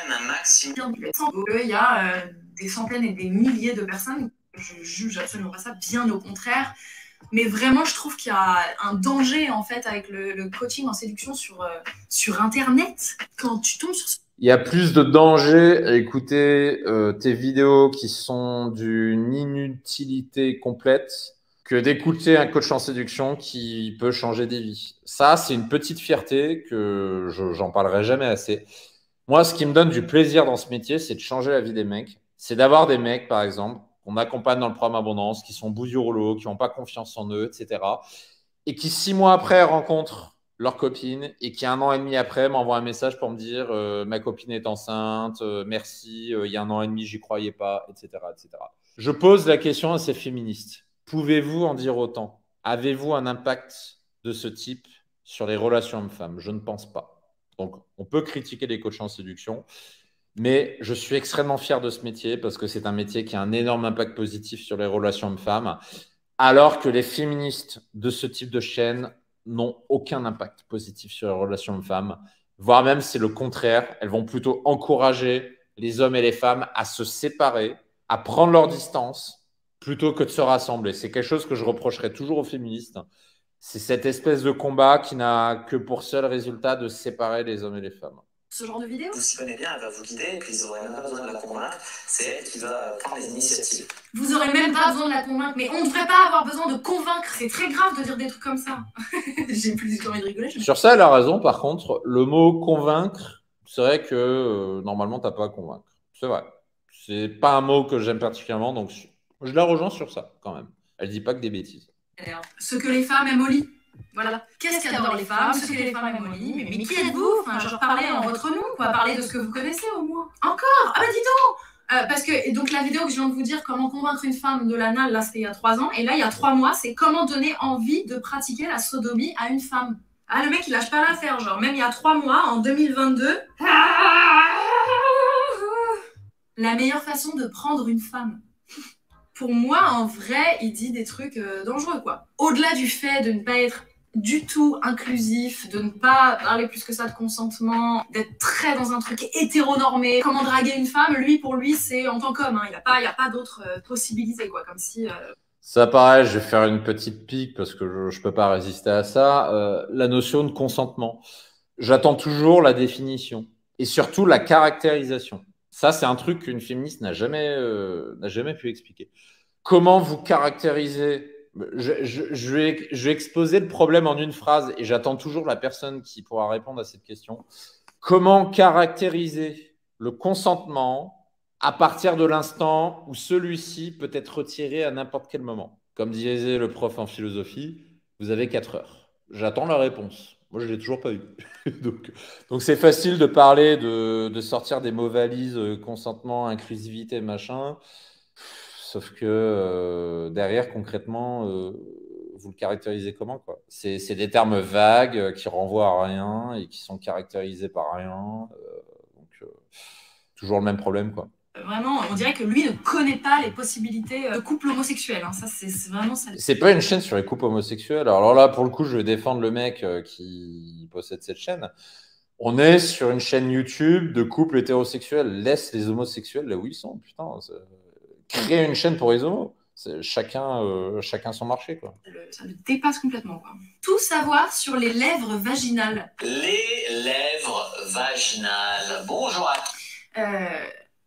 Speaker 5: un maximum.
Speaker 1: Il y a des centaines et des milliers de personnes. Je juge absolument pas ça, bien au contraire. Mais vraiment, je trouve qu'il y a un danger en fait avec le coaching en séduction sur Internet. Quand tu tombes sur...
Speaker 2: Il y a plus de danger à écouter tes vidéos qui sont d'une inutilité complète que d'écouter un coach en séduction qui peut changer des vies. Ça, c'est une petite fierté que j'en parlerai jamais assez. Moi, ce qui me donne du plaisir dans ce métier, c'est de changer la vie des mecs. C'est d'avoir des mecs, par exemple, qu'on accompagne dans le programme Abondance, qui sont bout du rouleau, qui n'ont pas confiance en eux, etc. Et qui, 6 mois après, rencontrent leur copine et qui, 1 an et demi après, m'envoie un message pour me dire ma copine est enceinte, merci, il y a 1 an et demi, j'y croyais pas, etc., etc. Je pose la question à ces féministes. Pouvez-vous en dire autant? Avez-vous un impact de ce type sur les relations hommes-femmes? Je ne pense pas. Donc, on peut critiquer les coachs en séduction, mais je suis extrêmement fier de ce métier parce que c'est un métier qui a un énorme impact positif sur les relations hommes-femmes, alors que les féministes de ce type de chaîne n'ont aucun impact positif sur les relations hommes-femmes, voire même c'est le contraire. Elles vont plutôt encourager les hommes et les femmes à se séparer, à prendre leur distance, plutôt que de se rassembler. C'est quelque chose que je reprocherai toujours aux féministes. C'est cette espèce de combat qui n'a que pour seul résultat de séparer les hommes et les femmes.
Speaker 1: Ce genre de vidéo.
Speaker 6: Vous s'y connaissez bien, elle va vous guider, et puis vous n'aurez même pas besoin de la convaincre, c'est elle qui va prendre les initiatives.
Speaker 1: Vous aurez même pas besoin de la convaincre, mais on ne devrait pas avoir besoin de convaincre. C'est très grave de dire des trucs comme ça. J'ai plus du tout envie de rigoler.
Speaker 2: Sur ça, elle a raison. Par contre, le mot convaincre, c'est vrai que normalement, tu n'as pas à convaincre. C'est vrai. C'est pas un mot que j'aime particulièrement, donc je la rejoins sur ça quand même. Elle dit pas que des bêtises.
Speaker 1: Ce que les femmes aiment au lit. Voilà. Qu'est-ce qu'adorent les femmes? Ce que les femmes aiment au lit. Mais qui êtes-vous? Enfin, genre, parlez en votre nom, quoi. Parlez de ce que vous connaissez au moins. Encore? Ah bah dis donc! Parce que donc la vidéo que je viens de vous dire, comment convaincre une femme de l'anal, là c'était il y a 3 ans. Et là, il y a 3 mois, c'est comment donner envie de pratiquer la sodomie à une femme. Ah, le mec, il lâche pas l'affaire. Genre, même il y a 3 mois, en 2022... La meilleure façon de prendre une femme. Pour moi, en vrai, il dit des trucs dangereux, quoi. Au-delà du fait de ne pas être du tout inclusif, de ne pas parler plus que ça de consentement, d'être très dans un truc hétéronormé. Comment draguer une femme, lui, pour lui, c'est en tant qu'homme. Hein. Il n'y a pas d'autres possibilités, quoi. Comme si...
Speaker 2: Ça, pareil, je vais faire une petite pique parce que je ne peux pas résister à ça. La notion de consentement. J'attends toujours la définition et surtout la caractérisation. Ça, c'est un truc qu'une féministe n'a jamais pu expliquer. Comment vous caractérisez? Je vais exposer le problème en une phrase et j'attends toujours la personne qui pourra répondre à cette question. Comment caractériser le consentement à partir de l'instant où celui-ci peut être retiré à n'importe quel moment? Comme disait le prof en philosophie, vous avez 4 heures. J'attends la réponse. Moi, je ne l'ai toujours pas eu. donc c'est facile de parler, de sortir des mots valises, consentement, inclusivité, machin. Sauf que derrière, concrètement, vous le caractérisez comment, quoi? C'est des termes vagues qui renvoient à rien et qui sont caractérisés par rien. Toujours le même problème, quoi.
Speaker 1: Vraiment, on dirait que lui ne connaît pas les possibilités de couple homosexuel. Hein. Ça, c'est vraiment ça.
Speaker 2: C'est pas une chaîne sur les couples homosexuels. Alors là, pour le coup, je vais défendre le mec qui possède cette chaîne. On est sur une chaîne YouTube de couples hétérosexuels. Laisse les homosexuels là où ils sont. Putain, créer une chaîne pour les homos. Chacun son marché, quoi.
Speaker 1: Ça me dépasse complètement, quoi. Tout savoir sur les lèvres vaginales.
Speaker 6: Les lèvres vaginales. Bonjour à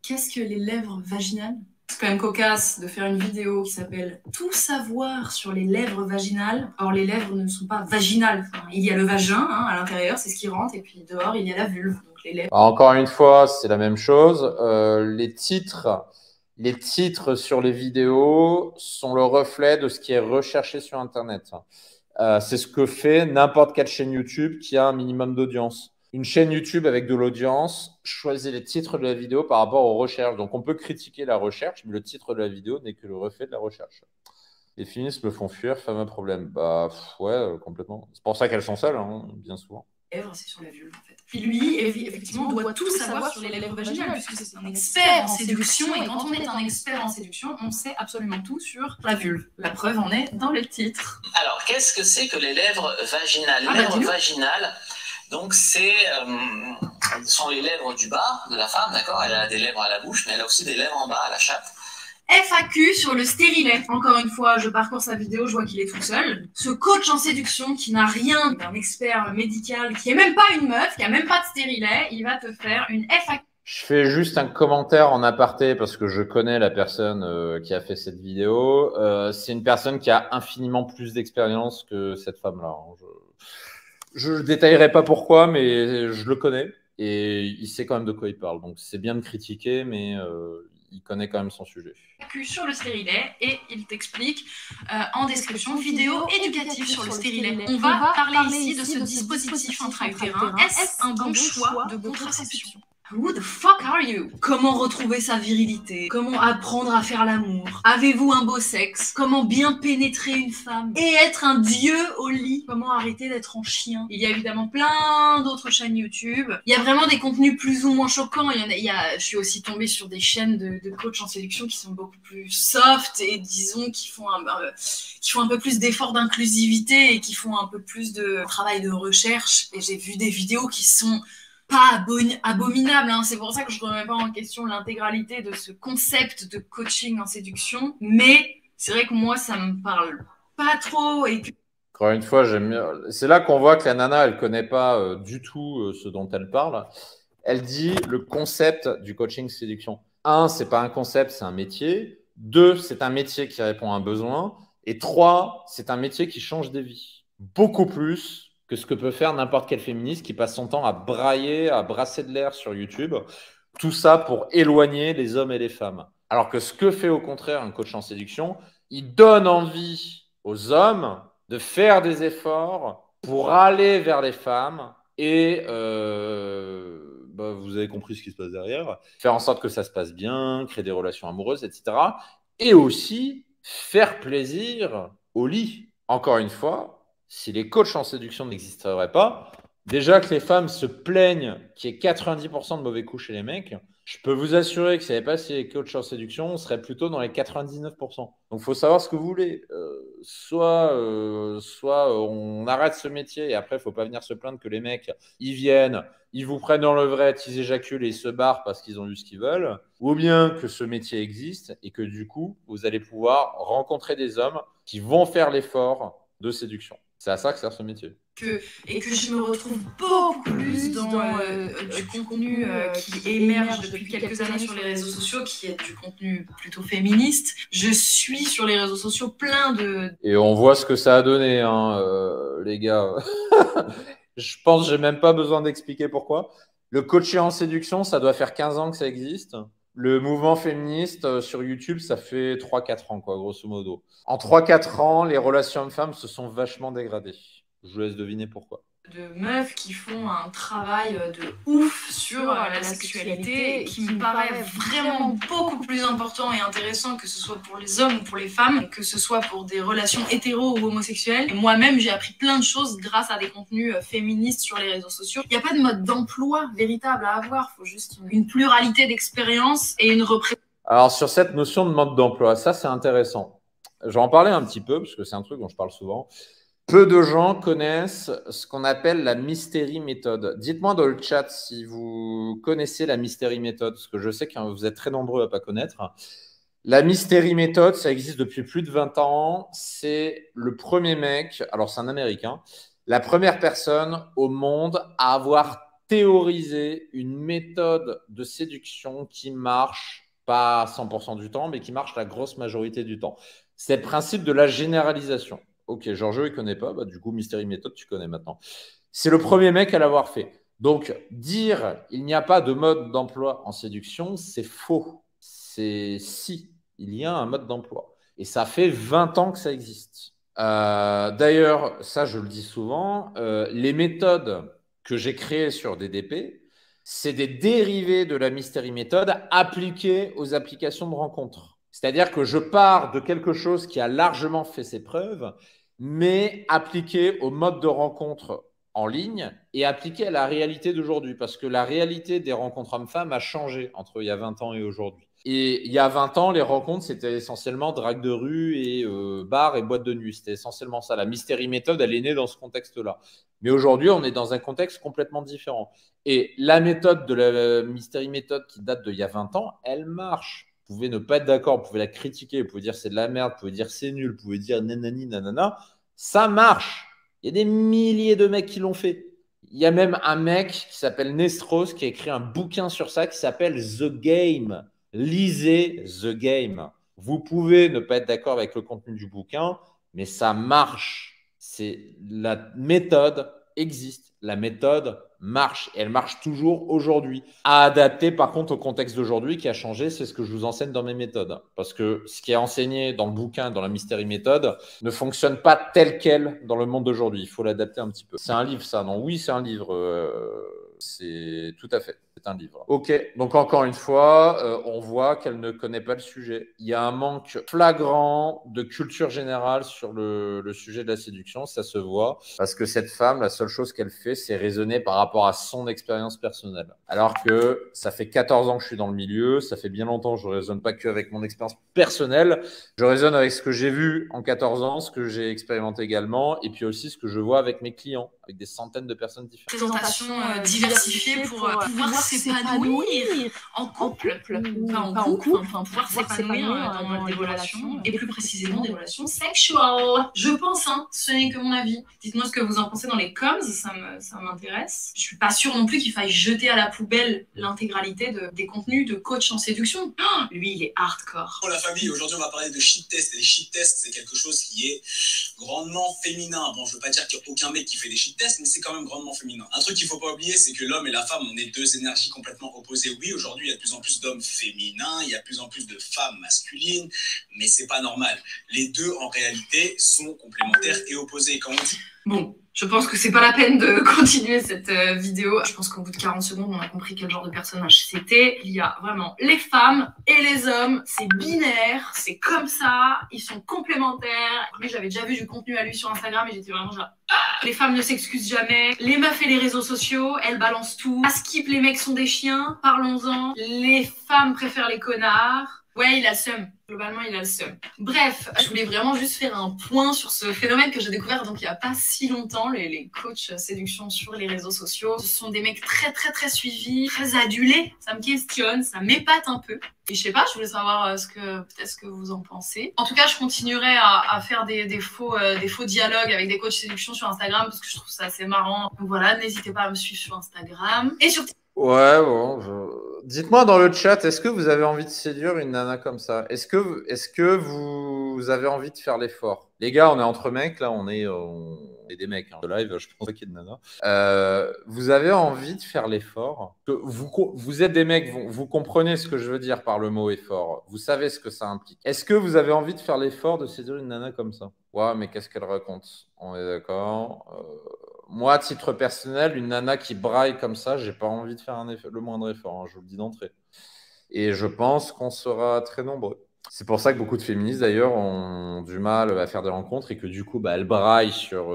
Speaker 1: Qu'est-ce que les lèvres vaginales? C'est quand même cocasse de faire une vidéo qui s'appelle « Tout savoir sur les lèvres vaginales ». Or, les lèvres ne sont pas vaginales. Enfin, il y a le vagin à l'intérieur, c'est ce qui rentre, et puis dehors, il y a la vulve. Donc, les lèvres...
Speaker 2: Encore une fois, c'est la même chose. Les titres sur les vidéos sont le reflet de ce qui est recherché sur Internet. C'est ce que fait n'importe quelle chaîne YouTube qui a un minimum d'audience. Une chaîne YouTube avec de l'audience choisit les titres de la vidéo par rapport aux recherches. Donc, on peut critiquer la recherche, mais le titre de la vidéo n'est que le reflet de la recherche. Les féministes me font fuir, fameux problème. Bah, ouais, complètement. C'est pour ça qu'elles sont seules, hein, bien souvent.
Speaker 1: Lèvres, c'est sur la vulve, en fait. Puis lui, effectivement, doit tout savoir sur les lèvres vaginales, puisque c'est un expert en séduction, et quand on est un expert en séduction, on sait absolument tout sur la vulve. La preuve en est dans le titre.
Speaker 6: Alors, qu'est-ce que c'est que les lèvres vaginales? Les lèvres vaginales, donc ce sont les lèvres du bas de la femme, d'accord? Elle a des lèvres à la bouche, mais elle a aussi des lèvres en bas à la chatte.
Speaker 1: FAQ sur le stérilet. Encore une fois, je parcours sa vidéo, je vois qu'il est tout seul. Ce coach en séduction qui n'a rien d'un expert médical, qui est même pas une meuf, qui a même pas de stérilet, il va te faire une FAQ
Speaker 2: Je fais juste un commentaire en aparté parce que je connais la personne qui a fait cette vidéo. C'est une personne qui a infiniment plus d'expérience que cette femme-là. Je ne détaillerai pas pourquoi, mais je le connais et il sait quand même de quoi il parle. Donc c'est bien de critiquer, mais il connaît quand même son sujet.
Speaker 1: Sur le stérilet et il t'explique en description vidéo éducative sur le stérilet. On va parler ici de ce dispositif intra-utérin. Est-ce un bon choix de contraception? Who the fuck are you? Comment retrouver sa virilité? Comment apprendre à faire l'amour? Avez-vous un beau sexe? Comment bien pénétrer une femme? Et être un dieu au lit? Comment arrêter d'être en chien? Il y a évidemment plein d'autres chaînes YouTube. Il y a vraiment des contenus plus ou moins choquants. Je suis aussi tombée sur des chaînes de coachs en séduction qui sont beaucoup plus soft et disons qui font un peu plus d'efforts d'inclusivité et qui font un peu plus de travail de recherche. Et j'ai vu des vidéos qui sont pas abominable, hein. C'est pour ça que je ne remets pas en question l'intégralité de ce concept de coaching en séduction, mais c'est vrai que moi ça me parle pas trop et que...
Speaker 2: Encore une fois, j'aime bien. C'est là qu'on voit que la nana, elle connaît pas du tout ce dont elle parle. Elle dit le concept du coaching séduction. 1, c'est pas un concept, c'est un métier. 2, c'est un métier qui répond à un besoin. Et 3, c'est un métier qui change des vies. Beaucoup plus que ce que peut faire n'importe quel féministe qui passe son temps à brailler, à brasser de l'air sur YouTube. Tout ça pour éloigner les hommes et les femmes. Alors que ce que fait au contraire un coach en séduction, il donne envie aux hommes de faire des efforts pour aller vers les femmes et vous avez compris ce qui se passe derrière, faire en sorte que ça se passe bien, créer des relations amoureuses, etc. Et aussi faire plaisir au lit. Encore une fois, si les coachs en séduction n'existeraient pas, déjà que les femmes se plaignent qu'il y ait 90% de mauvais coups chez les mecs, je peux vous assurer que s'il n'y avait pas ces coachs en séduction, on serait plutôt dans les 99%. Donc, il faut savoir ce que vous voulez. Soit on arrête ce métier et après, il ne faut pas venir se plaindre que les mecs, ils viennent, ils vous prennent dans le vrai, ils éjaculent et ils se barrent parce qu'ils ont eu ce qu'ils veulent. Ou bien que ce métier existe et que du coup, vous allez pouvoir rencontrer des hommes qui vont faire l'effort de séduction. C'est à ça que sert ce métier.
Speaker 1: Et que je me retrouve beaucoup plus dans du contenu qui émerge depuis quelques années sur les réseaux sociaux, qui est du contenu plutôt féministe. Je suis sur les réseaux sociaux plein de...
Speaker 2: Et on voit ce que ça a donné, hein, les gars. Je pense que j'ai même pas besoin d'expliquer pourquoi. Le coaching en séduction, ça doit faire 15 ans que ça existe. Le mouvement féministe sur YouTube, ça fait 3-4 ans, quoi, grosso modo. En 3-4 ans, les relations hommes-femmes se sont vachement dégradées. Je vous laisse deviner pourquoi.
Speaker 1: De meufs qui font un travail de ouf sur la sexualité qui me paraît vraiment beaucoup plus important et intéressant que ce soit pour les hommes ou pour les femmes, que ce soit pour des relations hétéro ou homosexuelles. Et moi-même, j'ai appris plein de choses grâce à des contenus féministes sur les réseaux sociaux. Il n'y a pas de mode d'emploi véritable à avoir, il faut juste une pluralité d'expériences et une représentation.
Speaker 2: Alors, sur cette notion de mode d'emploi, ça c'est intéressant. Je vais en parler un petit peu parce que c'est un truc dont je parle souvent. Peu de gens connaissent ce qu'on appelle la Mystery Method. Dites-moi dans le chat si vous connaissez la Mystery Method, parce que je sais que vous êtes très nombreux à ne pas connaître. La Mystery Method, ça existe depuis plus de 20 ans. C'est le premier mec, alors c'est un Américain, la première personne au monde à avoir théorisé une méthode de séduction qui marche, pas 100% du temps, mais qui marche la grosse majorité du temps. C'est le principe de la généralisation. Ok, Giorgio, il ne connaît pas. Du coup, Mystery Method, tu connais maintenant. C'est le premier mec à l'avoir fait. Donc, dire il n'y a pas de mode d'emploi en séduction, c'est faux. C'est si, il y a un mode d'emploi. Et ça fait 20 ans que ça existe. D'ailleurs, ça, je le dis souvent, les méthodes que j'ai créées sur DDP, c'est des dérivés de la Mystery Method appliquées aux applications de rencontres. C'est-à-dire que je pars de quelque chose qui a largement fait ses preuves, mais appliqué au mode de rencontre en ligne et appliqué à la réalité d'aujourd'hui. Parce que la réalité des rencontres hommes-femmes a changé entre il y a 20 ans et aujourd'hui. Et il y a 20 ans, les rencontres, c'était essentiellement drague de rue et bar et boîte de nuit. C'était essentiellement ça. La Mystery Method, elle est née dans ce contexte-là. Mais aujourd'hui, on est dans un contexte complètement différent. Et la méthode de la Mystery Method qui date d'il y a 20 ans, elle marche. Vous pouvez ne pas être d'accord, vous pouvez la critiquer, vous pouvez dire c'est de la merde, vous pouvez dire c'est nul, vous pouvez dire nanani, nanana. Ça marche. Il y a des milliers de mecs qui l'ont fait. Il y a même un mec qui s'appelle Nestros qui a écrit un bouquin sur ça qui s'appelle The Game. Lisez The Game. Vous pouvez ne pas être d'accord avec le contenu du bouquin, mais ça marche. La méthode existe. La méthode marche. Et elle marche toujours aujourd'hui. À adapter, par contre, au contexte d'aujourd'hui qui a changé, c'est ce que je vous enseigne dans mes méthodes. Parce que ce qui est enseigné dans le bouquin, dans la Mystery Méthode, ne fonctionne pas tel quel dans le monde d'aujourd'hui. Il faut l'adapter un petit peu. C'est un livre, ça, non? Oui, c'est un livre. C'est tout à fait. C'est un livre. Ok, donc encore une fois, on voit qu'elle ne connaît pas le sujet. Il y a un manque flagrant de culture générale sur le sujet de la séduction, ça se voit, parce que cette femme, la seule chose qu'elle fait, c'est raisonner par rapport à son expérience personnelle. Alors que ça fait 14 ans que je suis dans le milieu, ça fait bien longtemps que je ne raisonne pas qu'avec mon expérience personnelle, je raisonne avec ce que j'ai vu en 14 ans, ce que j'ai expérimenté également, et puis aussi ce que je vois avec mes clients, avec des centaines de personnes différentes.
Speaker 1: Présentation diversifiée pour pouvoir s'épanouir en couple, enfin pouvoir s'épanouir dans des relations, et plus précisément des relations sexuelles. Je pense, hein, ce n'est que mon avis. Dites-moi ce que vous en pensez dans les coms, ça m'intéresse. Je suis pas sûre non plus qu'il faille jeter à la poubelle l'intégralité des contenus de coach en séduction. Oh, lui, il est hardcore.
Speaker 7: Pour la famille, aujourd'hui on va parler de shit test. Et les shit tests, c'est quelque chose qui est grandement féminin. Bon, je veux pas dire qu'il n'y a aucun mec qui fait des shit tests, mais c'est quand même grandement féminin. Un truc qu'il faut pas oublier, c'est que l'homme et la femme, on est deux énergies complètement opposées. Oui, aujourd'hui, il y a de plus en plus d'hommes féminins, il y a de plus en plus de femmes masculines, mais c'est pas normal. Les deux, en réalité, sont complémentaires et opposés. Quand on dit...
Speaker 1: Bon, je pense que c'est pas la peine de continuer cette vidéo. Je pense qu'au bout de 40 secondes, on a compris quel genre de personnage c'était. Il y a vraiment les femmes et les hommes. C'est binaire, c'est comme ça. Ils sont complémentaires. Lui, j'avais déjà vu du contenu à lui sur Instagram et j'étais vraiment genre... Les femmes ne s'excusent jamais. Les meufs et les réseaux sociaux, elles balancent tout. À skip, les mecs sont des chiens. Parlons-en. Les femmes préfèrent les connards. Ouais, il a le seum. Globalement, il a le seum. Bref, je voulais vraiment juste faire un point sur ce phénomène que j'ai découvert donc il n'y a pas si longtemps, les coachs séduction sur les réseaux sociaux. Ce sont des mecs très très très suivis, très adulés. Ça me questionne, ça m'épate un peu. Et je sais pas, je voulais savoir peut-être ce que vous en pensez. En tout cas, je continuerai à faire des faux dialogues avec des coachs séduction sur Instagram parce que je trouve ça assez marrant. Donc voilà, n'hésitez pas à me suivre sur Instagram. Et sur
Speaker 2: Ouais, bon, dites-moi dans le chat, est-ce que vous avez envie de séduire une nana comme ça? Est-ce que vous avez envie de faire l'effort? Les gars, on est entre mecs, là, on est des mecs. Hein. Le live, je pense qu'il y a de nana. Vous avez envie de faire l'effort? Vous êtes des mecs, vous comprenez ce que je veux dire par le mot effort. Vous savez ce que ça implique. Est-ce que vous avez envie de faire l'effort de séduire une nana comme ça? Ouais, mais qu'est-ce qu'elle raconte? On est d'accord. Moi, à titre personnel, une nana qui braille comme ça, j'ai pas envie de faire le moindre effort, hein, je vous le dis d'entrée. Et je pense qu'on sera très nombreux. C'est pour ça que beaucoup de féministes, d'ailleurs, ont du mal à faire des rencontres et que du coup, elles braillent sur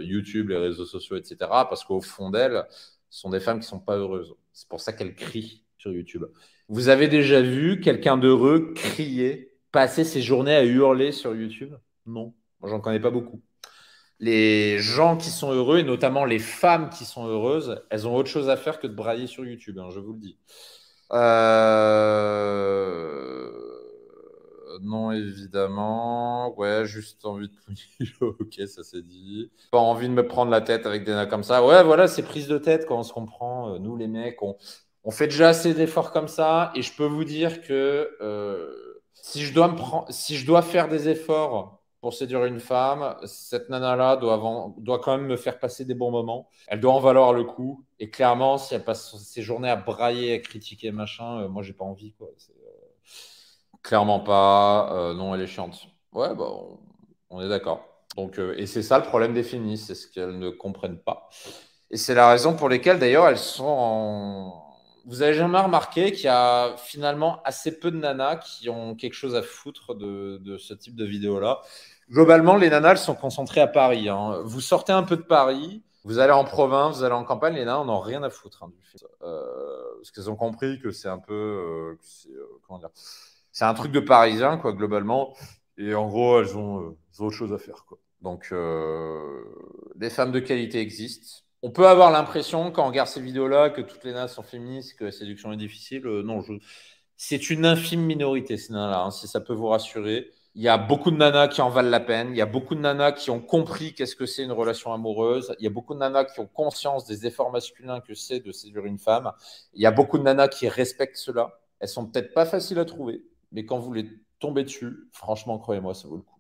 Speaker 2: YouTube, les réseaux sociaux, etc. Parce qu'au fond d'elles, ce sont des femmes qui sont pas heureuses. C'est pour ça qu'elles crient sur YouTube. Vous avez déjà vu quelqu'un d'heureux crier, passer ses journées à hurler sur YouTube? Non, moi, j'en connais pas beaucoup. Les gens qui sont heureux, et notamment les femmes qui sont heureuses, elles ont autre chose à faire que de brailler sur YouTube, hein, je vous le dis. Non, évidemment. Ouais, juste envie de... Ok, ça c'est dit. Pas envie de me prendre la tête avec des nains comme ça. Ouais, voilà, c'est prise de tête quand on se comprend. Nous, les mecs, on fait déjà assez d'efforts comme ça. Et je peux vous dire que si je dois faire des efforts pour séduire une femme, cette nana-là doit quand même me faire passer des bons moments. Elle doit en valoir le coup. Et clairement, si elle passe ses journées à brailler, à critiquer, machin, moi, j'ai pas envie, quoi. Clairement pas. Non, elle est chiante. Ouais, on est d'accord. Donc, et c'est ça le problème des féministes, c'est ce qu'elles ne comprennent pas. Et c'est la raison pour laquelle, d'ailleurs, elles sont en... Vous avez jamais remarqué qu'il y a finalement assez peu de nanas qui ont quelque chose à foutre de ce type de vidéo-là. Globalement, les nanas, elles sont concentrées à Paris. Hein. Vous sortez un peu de Paris, vous allez en province, vous allez en campagne, les nanas n'ont rien à foutre. Hein, du fait. Parce qu'elles ont compris que c'est un peu... comment dire, c'est un truc de Parisien, quoi, globalement. Et en gros, elles ont autre chose à faire, quoi. Donc, les femmes de qualité existent. On peut avoir l'impression, quand on regarde ces vidéos-là, que toutes les nanas sont féministes, que la séduction est difficile. Non, c'est une infime minorité, ces nanas-là. Hein, si ça peut vous rassurer. Il y a beaucoup de nanas qui en valent la peine. Il y a beaucoup de nanas qui ont compris qu'est-ce que c'est une relation amoureuse. Il y a beaucoup de nanas qui ont conscience des efforts masculins que c'est de séduire une femme. Il y a beaucoup de nanas qui respectent cela. Elles sont peut-être pas faciles à trouver, mais quand vous les tombez dessus, franchement, croyez-moi, ça vaut le coup.